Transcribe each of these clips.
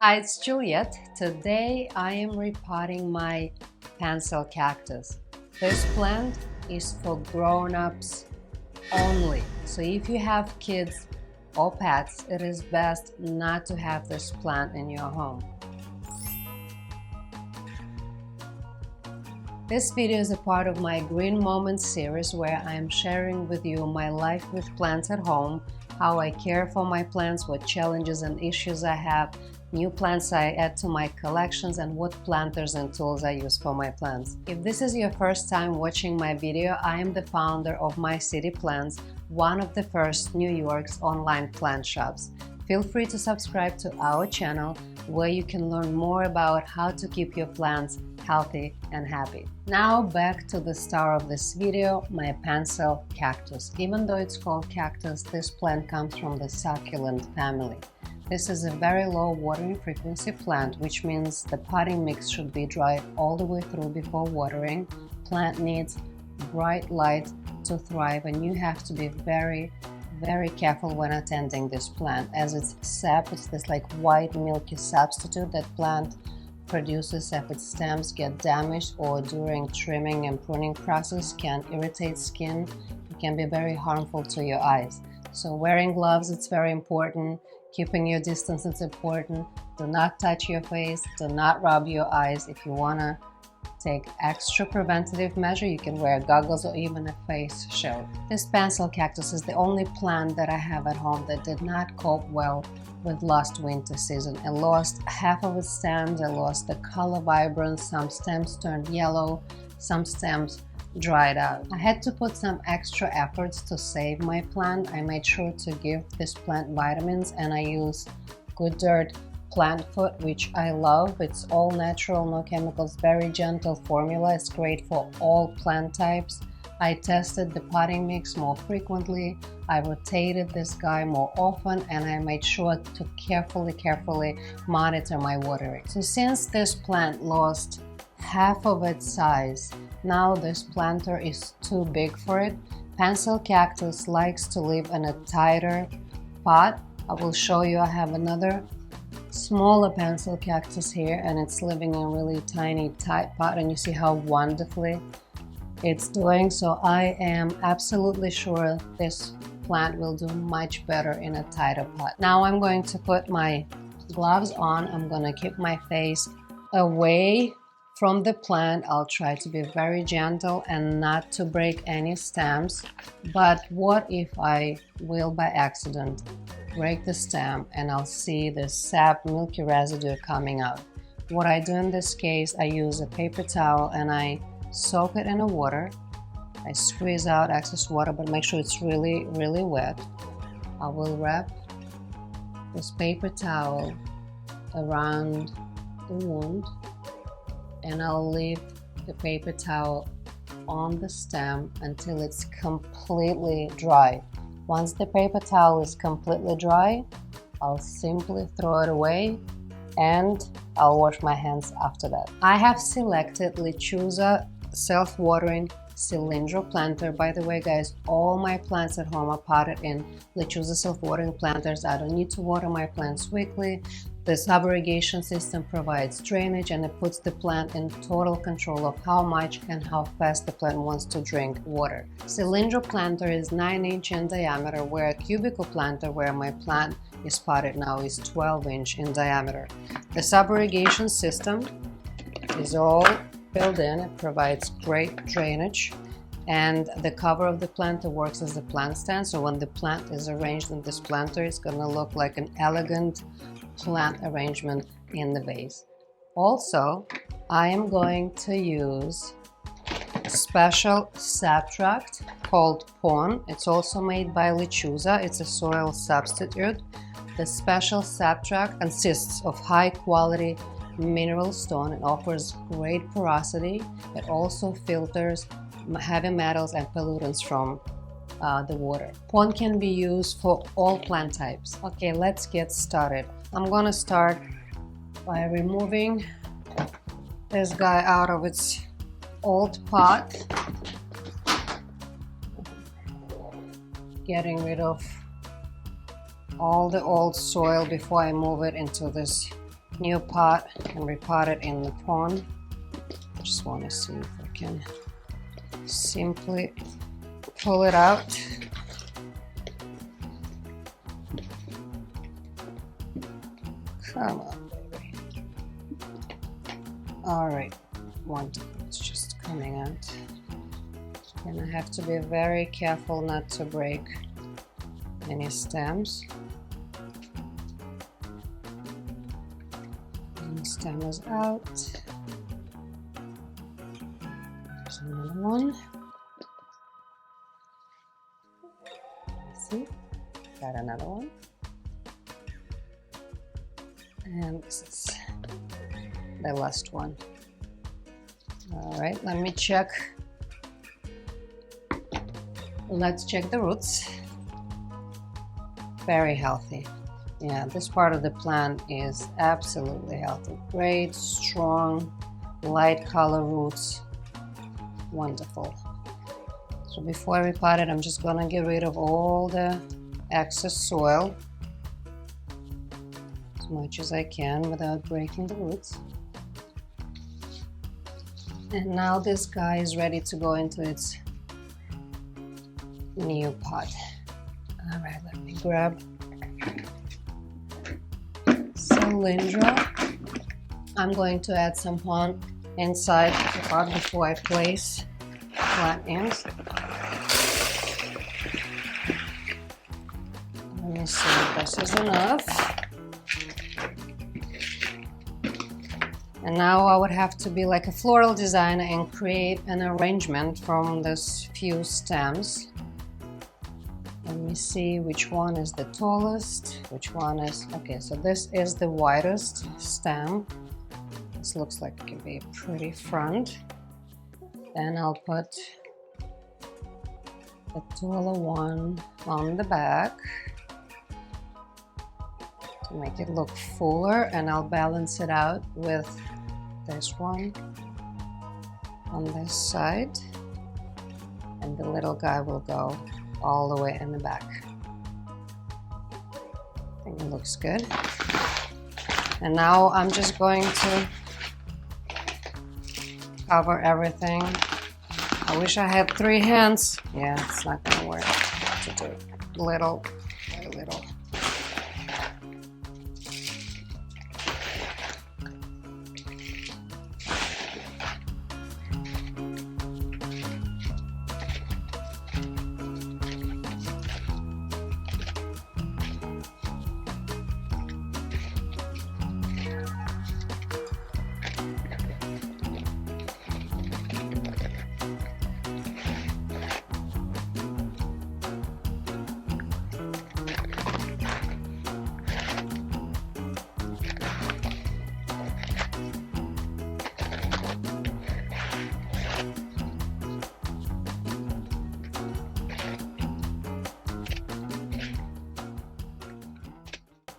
Hi, it's Juliette. Today I am repotting my Pencil Cactus. This plant is for grown-ups only. So if you have kids or pets, it is best not to have this plant in your home. This video is a part of my Green Moments series where I am sharing with you my life with plants at home, how I care for my plants, what challenges and issues I have, new plants I add to my collections, and what planters and tools I use for my plants. If this is your first time watching my video, I am the founder of My City Plants, one of the first New York's online plant shops. Feel free to subscribe to our channel where you can learn more about how to keep your plants healthy and happy. Now back to the star of this video, my Pencil Cactus. Even though it's called cactus, this plant comes from the succulent family. This is a very low watering frequency plant, which means the potting mix should be dry all the way through before watering. Plant needs bright light to thrive, and you have to be very careful when attending this plant, as its sap, it's this like white milky substitute that plant produces if its stems get damaged or during trimming and pruning process can irritate skin. It can be very harmful to your eyes. So wearing gloves, it's very important. Keeping your distance is important. Do not touch your face. Do not rub your eyes. If you want to take extra preventative measure, you can wear goggles or even a face shield. This Pencil Cactus is the only plant that I have at home that did not cope well with last winter season. It lost half of its stems. It lost the color vibrance. Some stems turned yellow. Some stems dried out. I had to put some extra efforts to save my plant. I made sure to give this plant vitamins, and I use Good Dirt plant food, which I love. It's all natural, no chemicals, very gentle formula. It's great for all plant types. I tested the potting mix more frequently. I rotated this guy more often, and I made sure to carefully monitor my watering. So since this plant lost half of its size, now this planter is too big for it. Pencil Cactus likes to live in a tighter pot. I will show you. I have another smaller Pencil Cactus here, and it's living in a really tiny tight pot, and you see how wonderfully it's doing. So I am absolutely sure this plant will do much better in a tighter pot. Now I'm going to put my gloves on. I'm going to keep my face away from the plant. I'll try to be very gentle and not to break any stems. But what if I will by accident break the stem and I'll see the sap milky residue coming out? What I do in this case, I use a paper towel and I soak it in the water. I squeeze out excess water, but make sure it's really wet. I will wrap this paper towel around the wound, and I'll leave the paper towel on the stem until it's completely dry. Once the paper towel is completely dry, I'll simply throw it away and I'll wash my hands after that. I have selected Lechuza self-watering cylindro planter. By the way, guys, all my plants at home are potted in Lechuza self-watering planters. I don't need to water my plants weekly. The sub-irrigation system provides drainage, and it puts the plant in total control of how much and how fast the plant wants to drink water. Cylindro planter is 9-inch in diameter, where a cubicle planter, where my plant is potted now, is 12-inch in diameter. The sub-irrigation system is all built in. It provides great drainage, and the cover of the planter works as a plant stand. So when the plant is arranged in this planter, it's going to look like an elegant plant arrangement in the vase. Also, I am going to use a special sap tract called Pon. It's also made by Lechuza. It's a soil substitute. The special sap tract consists of high quality mineral stone. It offers great porosity. It also filters heavy metals and pollutants from the water. Pon can be used for all plant types. Okay, let's get started. I'm gonna start by removing this guy out of its old pot, getting rid of all the old soil before I move it into this new pot and repot it in the pond. I just want to see if I can simply pull it out. Come on, baby. All right, wonderful. It's just coming out. And I have to be very careful not to break any stems. And stem is out. There's another one. See? Got another one. And this is the last one. All right, let me check. Let's check the roots. Very healthy. Yeah, this part of the plant is absolutely healthy. Great, strong, light color roots. Wonderful. So before I repot it, I'm just gonna get rid of all the excess soil as much as I can without breaking the roots. And now this guy is ready to go into its new pot. All right, let me grab cylindra. I'm going to add some pond inside the pot before I place plant in. Let me see if this is enough. And now I would have to be like a floral designer and create an arrangement from these few stems. Let me see which one is the tallest, which one is... Okay, so this is the widest stem. This looks like it could be a pretty front. Then I'll put the taller one on the back to make it look fuller, and I'll balance it out with this one on this side, and the little guy will go all the way in the back. I think it looks good. And now I'm just going to cover everything. I wish I had 3 hands. Yeah, it's not gonna work to do it little by little.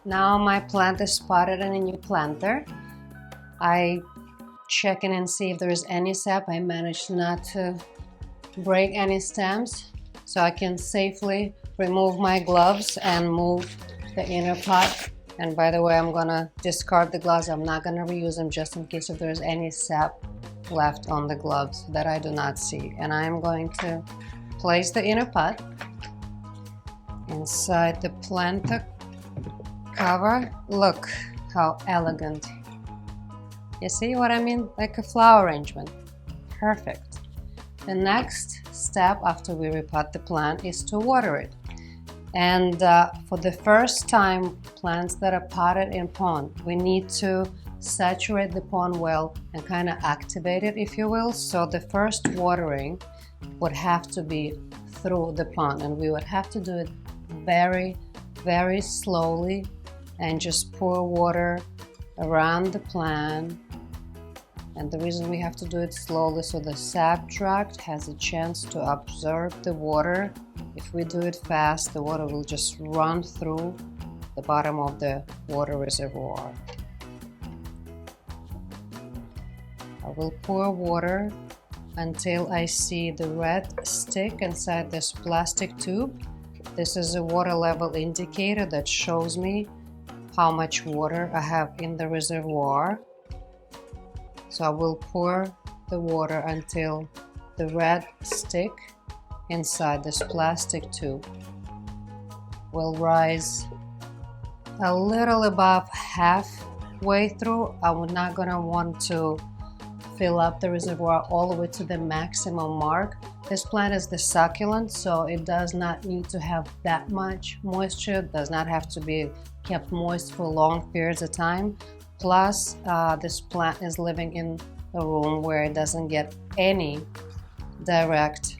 Now my plant is spotted in a new planter. I check in and see if there is any sap. I managed not to break any stems, so I can safely remove my gloves and move the inner pot. And by the way, I'm gonna discard the gloves. I'm not gonna reuse them just in case if there's any sap left on the gloves that I do not see. And I'm going to place the inner pot inside the planter cover. Look how elegant. You see what I mean? Like a flower arrangement. Perfect. The next step after we repot the plant is to water it. And for the first time, plants that are potted in pond, we need to saturate the pond well and kind of activate it, if you will. So the first watering would have to be through the pond, and we would have to do it very, very slowly and just pour water around the plant. And the reason we have to do it slowly, so the sap tract has a chance to absorb the water. If we do it fast, the water will just run through the bottom of the water reservoir. I will pour water until I see the red stick inside this plastic tube. This is a water level indicator that shows me how much water I have in the reservoir. So I will pour the water until the red stick inside this plastic tube will rise a little above halfway through. I'm not gonna want to fill up the reservoir all the way to the maximum mark. This plant is the succulent, so it does not need to have that much moisture. It does not have to be kept moist for long periods of time. Plus, this plant is living in a room where it doesn't get any direct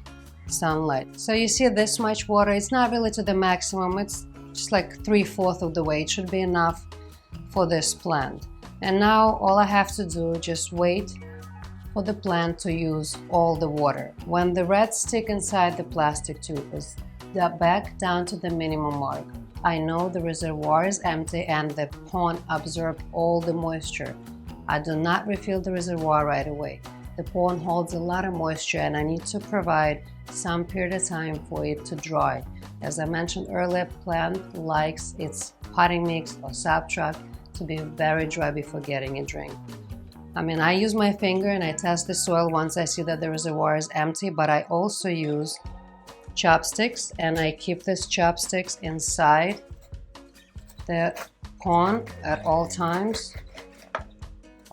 sunlight. So you see this much water, it's not really to the maximum, it's just like 3/4 of the way. It should be enough for this plant. And now all I have to do is just wait for the plant to use all the water. When the red stick inside the plastic tube is back down to the minimum mark, I know the reservoir is empty and the pond absorbed all the moisture. I do not refill the reservoir right away. The pond holds a lot of moisture and I need to provide some period of time for it to dry. As I mentioned earlier, plant likes its potting mix or substrate to be very dry before getting a drink. I mean, I use my finger and I test the soil once I see that the reservoir is empty, but I also use chopsticks and I keep these chopsticks inside the pond at all times.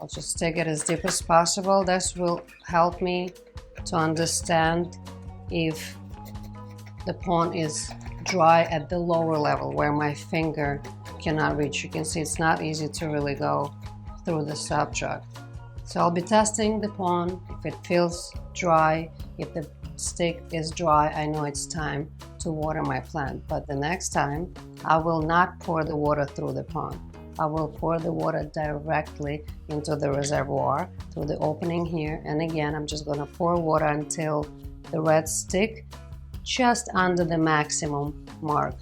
I'll just take it as deep as possible. This will help me to understand if the pond is dry at the lower level where my finger cannot reach. You can see it's not easy to really go through the substrate. So I'll be testing the pond. If it feels dry, if the stick is dry, I know it's time to water my plant. But the next time, I will not pour the water through the pond. I will pour the water directly into the reservoir through the opening here. And again, I'm just gonna pour water until the red stick just under the maximum mark.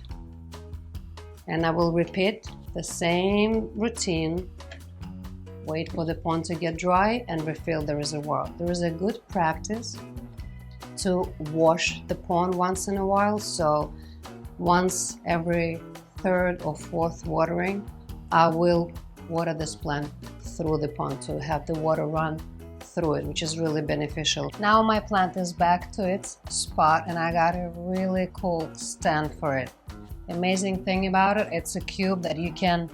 And I will repeat the same routine. Wait for the pond to get dry and refill the reservoir. There is a good practice to wash the pond once in a while. So once every third or fourth watering, I will water this plant through the pond to have the water run through it, which is really beneficial. Now my plant is back to its spot and I got a really cool stand for it. The amazing thing about it, it's a cube that you can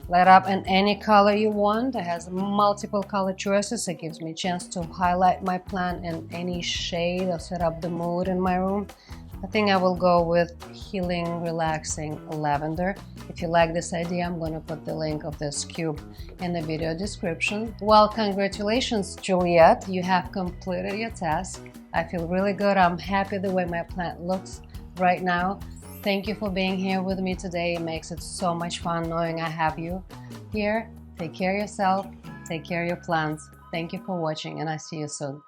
light up in any color you want. It has multiple color choices. It gives me a chance to highlight my plant in any shade or set up the mood in my room. I think I will go with healing, relaxing lavender. If you like this idea, I'm going to put the link of this cube in the video description. Well, congratulations, Juliette. You have completed your task. I feel really good. I'm happy the way my plant looks right now. Thank you for being here with me today. It makes it so much fun knowing I have you here. Take care of yourself. Take care of your plants. Thank you for watching and I see you soon.